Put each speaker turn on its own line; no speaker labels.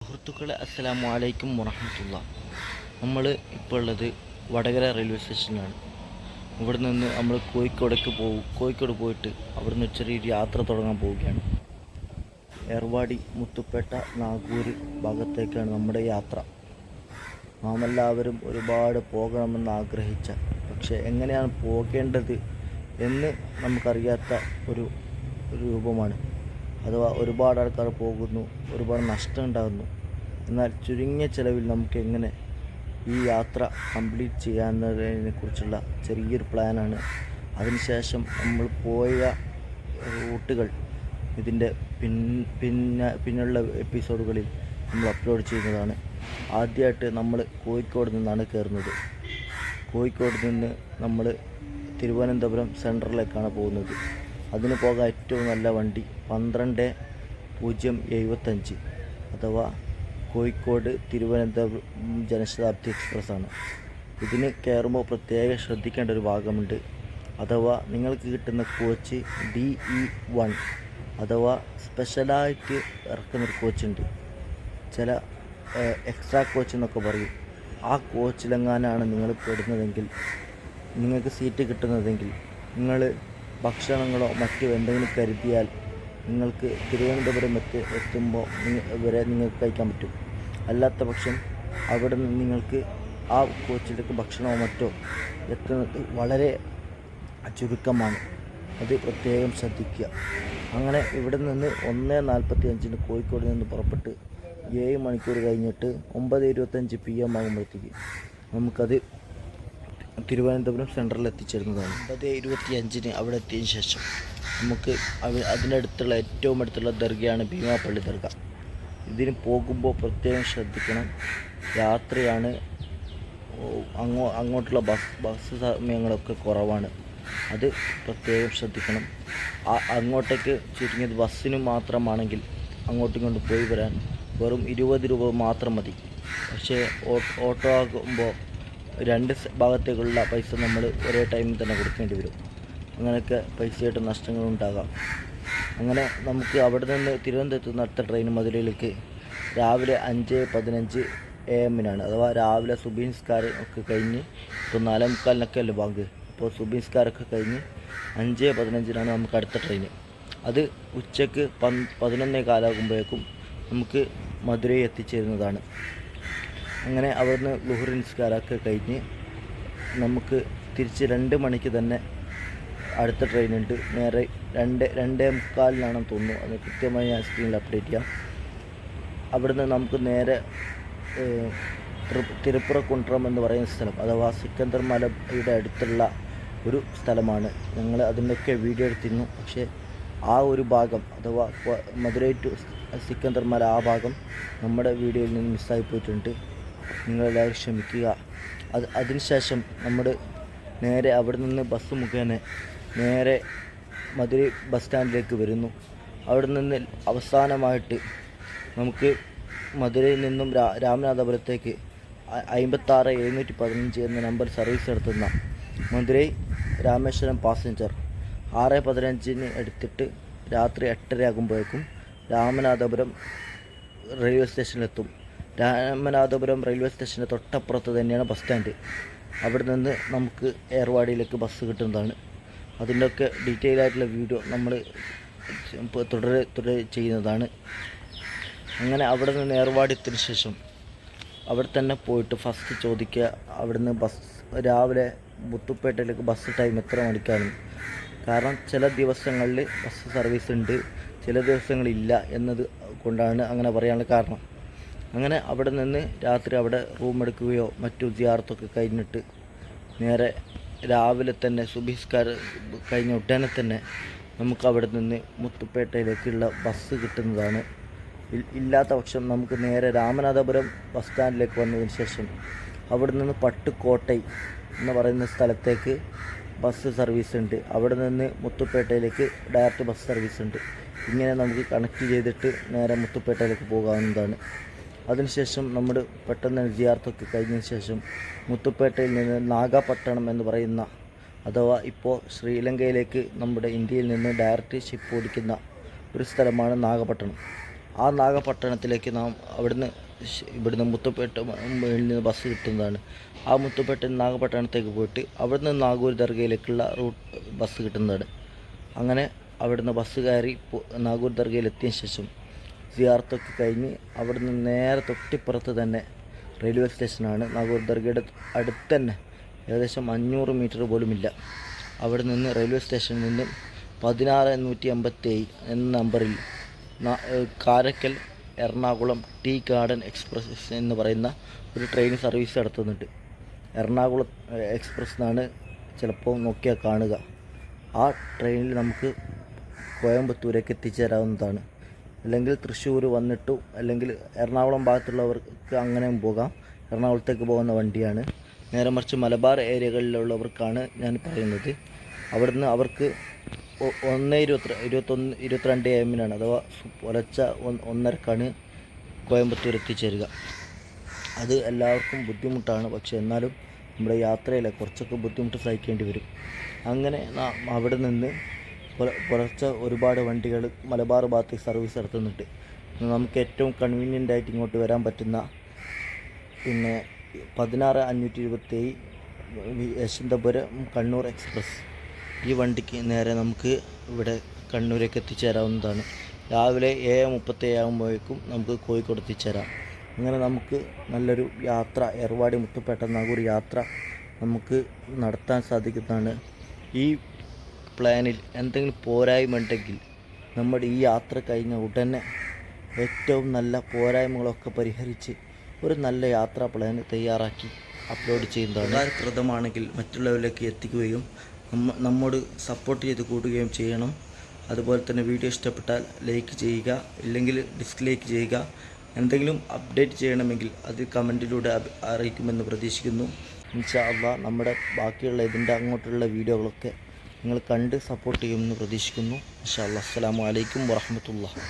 സുഹൃത്തുക്കളെ അസ്സലാമു അലൈക്കും വറഹ്മത്തുള്ളാഹി. നമ്മൾ ഇപ്പോൾ ഉള്ളത് വടകര റെയിൽവേ സ്റ്റേഷനിലാണ്. ഇവിടെ നിന്ന് നമ്മൾ കോഴിക്കോട് പോയിട്ട് അവിടെ നിന്ന് ചെറിയൊരു യാത്ര തുടങ്ങാൻ പോവുകയാണ്. ഏർവാടി, മുത്തുപ്പേട്ട, നാഗൂർ ഭാഗത്തേക്കാണ് നമ്മുടെ യാത്ര. നാം എല്ലാവരും ഒരുപാട് പോകണമെന്ന് ആഗ്രഹിച്ച, പക്ഷേ എങ്ങനെയാണ് പോകേണ്ടത് എന്ന് നമുക്കറിയാത്ത ഒരു രൂപമാണ്. അഥവാ ഒരുപാട് ആൾക്കാർ പോകുന്നു, ഒരുപാട് നഷ്ടം ഉണ്ടാകുന്നു. എന്നാൽ ചുരുങ്ങിയ ചിലവിൽ നമുക്ക് എങ്ങനെ ഈ യാത്ര കംപ്ലീറ്റ് ചെയ്യാവുന്നതിനെ കുറിച്ചുള്ള ചെറിയൊരു പ്ലാനാണ്. അതിനുശേഷം നമ്മൾ പോയ റൂട്ടുകൾ ഇതിൻ്റെ പിന്നുള്ള എപ്പിസോഡുകളിൽ നമ്മൾ അപ്ലോഡ് ചെയ്യുന്നതാണ്. ആദ്യമായിട്ട് നമ്മൾ കോഴിക്കോട് നിന്നാണ് കയറുന്നത്. കോഴിക്കോട് നിന്ന് നമ്മൾ തിരുവനന്തപുരം സെൻട്രലിലേക്കാണ് പോകുന്നത്. അതിന് പോകാൻ ഏറ്റവും നല്ല വണ്ടി 12075 അഥവാ കോഴിക്കോട് തിരുവനന്തപുരം ജനശതാബ്ദി എക്സ്പ്രസ് ആണ്. ഇതിന് കയറുമ്പോൾ പ്രത്യേകം ശ്രദ്ധിക്കേണ്ട ഒരു ഭാഗമുണ്ട്. അഥവാ നിങ്ങൾക്ക് കിട്ടുന്ന കോച്ച് DE1 അഥവാ സ്പെഷ്യലായിട്ട് ഇറക്കുന്നൊരു കോച്ചുണ്ട്. ചില എക്സ്ട്രാ കോച്ച് എന്നൊക്കെ പറയും. ആ കോച്ചിലെങ്ങാനാണ് നിങ്ങൾ പെടുന്നതെങ്കിൽ, നിങ്ങൾക്ക് സീറ്റ് കിട്ടുന്നതെങ്കിൽ, നിങ്ങൾ ഭക്ഷണങ്ങളോ മറ്റോ എന്തെങ്കിലും കരുതിയാൽ നിങ്ങൾക്ക് തിരുവനന്തപുരം എത്തുമ്പോൾ വരെ നിങ്ങൾക്ക് കഴിക്കാൻ പറ്റും. അല്ലാത്ത പക്ഷം അവിടെ നിന്ന് നിങ്ങൾക്ക് ആ കോച്ചിലേക്ക് ഭക്ഷണമോ മറ്റോ എത്തുന്നത് വളരെ ചുരുക്കമാണ്. അത് പ്രത്യേകം ശ്രദ്ധിക്കുക. അങ്ങനെ ഇവിടെ നിന്ന് 1:45 കോഴിക്കോട് നിന്ന് പുറപ്പെട്ട് 7 മണിക്കൂർ കഴിഞ്ഞിട്ട് 9:25 PM ആകുമ്പോഴത്തേക്ക് നമുക്കത് തിരുവനന്തപുരം സെൻട്രലിൽ എത്തിച്ചേരുന്നതാണ്. 9:25 അവിടെ എത്തിയതിന് ശേഷം നമുക്ക് അതിനടുത്തുള്ള ഏറ്റവും അടുത്തുള്ള ദർഗയാണ് ഭീമാപ്പള്ളി ദർഗ. ഇതിന് പോകുമ്പോൾ പ്രത്യേകം ശ്രദ്ധിക്കണം. രാത്രിയാണ്, അങ്ങോട്ടുള്ള ബസ് സമയങ്ങളൊക്കെ കുറവാണ്. അത് പ്രത്യേകം ശ്രദ്ധിക്കണം. അങ്ങോട്ടേക്ക് ചുരുങ്ങിയത് ബസ്സിന് മാത്രമാണെങ്കിൽ അങ്ങോട്ടും ഇങ്ങോട്ടും പോയി വരാൻ വെറും 20 രൂപ മാത്രം മതി. പക്ഷേ ഓട്ടോ ആകുമ്പോൾ 2 ഭാഗത്തേക്കുള്ള പൈസ നമ്മൾ ഒരേ ടൈമിൽ തന്നെ കൊടുക്കേണ്ടി വരും. അങ്ങനെയൊക്കെ പൈസയായിട്ട് നഷ്ടങ്ങളുണ്ടാകാം. അങ്ങനെ നമുക്ക് അവിടെ നിന്ന് തിരുവനന്തപുരത്ത് നിന്ന് അടുത്ത ട്രെയിൻ മധുരയിലേക്ക് രാവിലെ 5:15 AM അഥവാ രാവിലെ സുബഹി നിസ്കാരം ഒക്കെ കഴിഞ്ഞ്, ഇപ്പോൾ 4:45 അല്ലേ ബാങ്ക്. അപ്പോൾ സുബഹി നിസ്കാരമൊക്കെ കഴിഞ്ഞ് 5:15 നമുക്ക് അടുത്ത ട്രെയിൻ. അത് ഉച്ചയ്ക്ക് 11:15 ആകുമ്പോഴേക്കും നമുക്ക് മധുരയിൽ എത്തിച്ചേരുന്നതാണ്. അങ്ങനെ അവിടുന്ന് ളുഹ്ർ നിസ്കാരമൊക്കെ കഴിഞ്ഞ് നമുക്ക് തിരിച്ച് 2 മണിക്ക് തന്നെ അടുത്ത ട്രെയിൻ ഉണ്ട്. നേരെ 2:45 തോന്നുന്നു. അത് കൃത്യമായി ഞാൻ സ്ക്രീനിൽ അപ്ഡേറ്റ് ചെയ്യാം. അവിടുന്ന് നമുക്ക് നേരെ തിരുപ്പുറക്കുണ്ട്രം എന്ന് പറയുന്ന സ്ഥലം, അഥവാ സിക്കന്ദർ മലയുടെ അടുത്തുള്ള ഒരു സ്ഥലമാണ്. ഞങ്ങൾ അതിൻ്റെയൊക്കെ വീഡിയോ എടുത്തിരുന്നു. പക്ഷേ ആ ഒരു ഭാഗം, അഥവാ മധുരൈ ടു സിക്കന്ദർ മല, ആ ഭാഗം നമ്മുടെ വീഡിയോയിൽ നിന്ന് മിസ്സായി പോയിട്ടുണ്ട്. നിങ്ങളെല്ലാവരും ക്ഷമിക്കുക. അതിനുശേഷം നമ്മൾ നേരെ അവിടെ നിന്ന് ബസ് മുഖേന നേരെ മധുരൈ ബസ് സ്റ്റാൻഡിലേക്ക് വരുന്നു. അവിടെ നിന്ന് അവസാനമായിട്ട് നമുക്ക് മധുരയിൽ നിന്നും രാമനാഥപുരത്തേക്ക് 56-715 എന്ന നമ്പർ സർവീസ് നടത്തുന്ന മധുരൈ രാമേശ്വരം പാസഞ്ചർ 6:15 എടുത്തിട്ട് രാത്രി 8:30 ആകുമ്പോഴേക്കും രാമനാഥപുരം റെയിൽവേ സ്റ്റേഷനിലെത്തും. രാമനാഥപുരം റെയിൽവേ സ്റ്റേഷൻ്റെ തൊട്ടപ്പുറത്ത് തന്നെയാണ് ബസ് സ്റ്റാൻഡ്. അവിടെ നിന്ന് നമുക്ക് ഏർവാടിയിലേക്ക് ബസ് കിട്ടുന്നതാണ്. അതിൻ്റെയൊക്കെ ഡീറ്റെയിൽ ആയിട്ടുള്ള വീഡിയോ നമ്മൾ തുടരെ ചെയ്യുന്നതാണ്. അങ്ങനെ അവിടെ നിന്ന് ഏർവാടി എത്തിയതിന് ശേഷം അവിടെ തന്നെ പോയിട്ട് ഫസ്റ്റ് ചോദിക്കുക, അവിടുന്ന് രാവിലെ മുത്തുപ്പേട്ടയിലേക്ക് ബസ് ടൈം എത്ര മണിക്കാണ്. കാരണം ചില ദിവസങ്ങളിൽ ബസ് സർവീസ് ഉണ്ട്, ചില ദിവസങ്ങളില്ല എന്നത് കൊണ്ടാണ് അങ്ങനെ പറയാനുള്ള കാരണം. അങ്ങനെ അവിടെ നിന്ന് രാത്രി അവിടെ റൂം എടുക്കുകയോ മറ്റു സിയാറത്തൊക്കെ കഴിഞ്ഞിട്ട് നേരെ രാവിലെ തന്നെ സുബഹിസ്കാരം കഴിഞ്ഞ ഉടനെ തന്നെ നമുക്ക് അവിടെ നിന്ന് മുത്തുപ്പേട്ടയിലേക്കുള്ള ബസ് കിട്ടുന്നതാണ്. ഇല്ലാത്ത പക്ഷം നമുക്ക് നേരെ രാമനാഥപുരം ബസ് സ്റ്റാൻഡിലേക്ക് വന്നതിന് ശേഷം അവിടെ നിന്ന് പട്ടുക്കോട്ടൈ എന്ന് പറയുന്ന സ്ഥലത്തേക്ക് ബസ് സർവീസ് ഉണ്ട്. അവിടെ നിന്ന് മുത്തുപ്പേട്ടയിലേക്ക് ഡയറക്റ്റ് ബസ് സർവീസ് ഉണ്ട്. ഇങ്ങനെ നമുക്ക് കണക്ട് ചെയ്തിട്ട് നേരെ മുത്തുപ്പേട്ടയിലേക്ക് പോകാവുന്നതാണ്. അതിനുശേഷം നമ്മൾ പെട്ടെന്ന് സിയാർത്തൊക്കെ കഴിഞ്ഞതിന് ശേഷം മുത്തുപ്പേട്ടയിൽ നിന്ന് നാഗപട്ടണം എന്ന് പറയുന്ന, അഥവാ ഇപ്പോൾ ശ്രീലങ്കയിലേക്ക് നമ്മുടെ ഇന്ത്യയിൽ നിന്ന് ഡയറക്റ്റ് ഷിപ്പ് ഓടിക്കുന്ന ഒരു സ്ഥലമാണ് നാഗപട്ടണം. ആ നാഗപട്ടണത്തിലേക്ക് നാം ഇവിടുന്ന് മുത്തുപേട്ട മുകളിൽ നിന്ന് ബസ് കിട്ടുന്നതാണ്. ആ മുത്തുപേട്ട നാഗപട്ടണത്തേക്ക് പോയിട്ട് അവിടുന്ന് നാഗൂർ ദർഗയിലേക്കുള്ള ബസ് കിട്ടുന്നതാണ്. അങ്ങനെ അവിടുന്ന് ബസ് കയറി നാഗൂർ ദർഗയിലെത്തിയ ശേഷം സിയാർത്തൊക്കെ കഴിഞ്ഞ് അവിടുന്ന് നേരെ തൊട്ടിപ്പുറത്ത് തന്നെ റെയിൽവേ സ്റ്റേഷനാണ്. നാഗൂർ ദർഗയുടെ അടുത്ത് തന്നെ, ഏകദേശം 500 മീറ്റർ പോലുമില്ല. അവിടെ നിന്ന് റെയിൽവേ സ്റ്റേഷനിൽ നിന്ന് 16187 എന്ന നമ്പറിൽ Karaikal Ernakulam tea garden express എന്ന് പറയുന്ന ഒരു ട്രെയിൻ സർവീസ് നടത്തുന്നുണ്ട്. എറണാകുളം എക്സ്പ്രസ് എന്നാണ് ചിലപ്പോൾ നോക്കിയാൽ കാണുക. ആ ട്രെയിനിൽ നമുക്ക് കോയമ്പത്തൂരേക്ക് എത്തിച്ചേരാവുന്നതാണ്. അല്ലെങ്കിൽ തൃശ്ശൂർ വന്നിട്ടു, അല്ലെങ്കിൽ എറണാകുളം ഭാഗത്തുള്ളവർക്ക് അങ്ങനെയും പോകാം. എറണാകുളത്തേക്ക് പോകുന്ന വണ്ടിയാണ്. നേരെ മറിച്ച് മലബാർ ഏരിയകളിലുള്ളവർക്കാണ് ഞാൻ പറയുന്നത്. അവിടുന്ന് അവർക്ക് 1:22 AM അഥവാ പുലർച്ചെ 1:30 കോയമ്പത്തൂർ എത്തിച്ചേരുക. അത് എല്ലാവർക്കും ബുദ്ധിമുട്ടാണ്. പക്ഷെ എന്നാലും നമ്മുടെ യാത്രയിൽ കുറച്ചൊക്കെ ബുദ്ധിമുട്ട് സഹിക്കേണ്ടി വരും. അങ്ങനെ അവിടെ നിന്ന് പുലർച്ചെ ഒരുപാട് വണ്ടികൾ മലബാർ ഭാഗത്തേക്ക് സർവീസ് നടത്തുന്നുണ്ട്. നമുക്ക് ഏറ്റവും കൺവീനിയൻ്റ് ആയിട്ട് ഇങ്ങോട്ട് വരാൻ പറ്റുന്ന 16527 യശന്തപുരം കണ്ണൂർ എക്സ്പ്രസ്, ഈ വണ്ടിക്ക് നേരെ നമുക്ക് ഇവിടെ കണ്ണൂരേക്ക് എത്തിച്ചേരാവുന്നതാണ്. രാവിലെ 7:37 ആകുമ്പോഴേക്കും നമുക്ക് കോഴിക്കോട് എത്തിച്ചേരാം. അങ്ങനെ നമുക്ക് നല്ലൊരു യാത്ര, ഏർവാടി മുത്തുപേട്ട നാഗൂർ യാത്ര നമുക്ക് നടത്താൻ സാധിക്കുന്നതാണ്. ഈ പ്ലാനിൽ എന്തെങ്കിലും പോരായ്മ ഉണ്ടെങ്കിൽ നമ്മുടെ ഈ യാത്ര കഴിഞ്ഞ ഉടനെ ഏറ്റവും നല്ല പോരായ്മകളൊക്കെ പരിഹരിച്ച് ഒരു നല്ല യാത്രാ പ്ലാൻ തയ്യാറാക്കി അപ്ലോഡ് ചെയ്യുന്നതാണ്. ഉപകാരപ്രദമാണെങ്കിൽ മറ്റുള്ളവരിലേക്ക് എത്തിക്കുകയും നമ്മോട് സപ്പോർട്ട് ചെയ്ത് കൂടുകയും ചെയ്യണം. അതുപോലെ തന്നെ വീഡിയോ ഇഷ്ടപ്പെട്ടാൽ ലൈക്ക് ചെയ്യുക, ഇല്ലെങ്കിൽ ഡിസ്ലൈക്ക് ചെയ്യുക. എന്തെങ്കിലും അപ്ഡേറ്റ് ചെയ്യണമെങ്കിൽ അത് കമൻറ്റിലൂടെ അറിയിക്കുമെന്ന് പ്രതീക്ഷിക്കുന്നു. ഇൻഷാ അല്ലാഹ് നമ്മുടെ ബാക്കിയുള്ള ഇതിൻ്റെ അങ്ങോട്ടുള്ള വീഡിയോകളൊക്കെ നിങ്ങൾ കണ്ട് സപ്പോർട്ട് ചെയ്യുമെന്ന് പ്രതീക്ഷിക്കുന്നു. ഇൻഷാ അല്ലാഹ്. അസ്സലാമു അലൈക്കും വറഹ്മത്തുള്ളാഹി.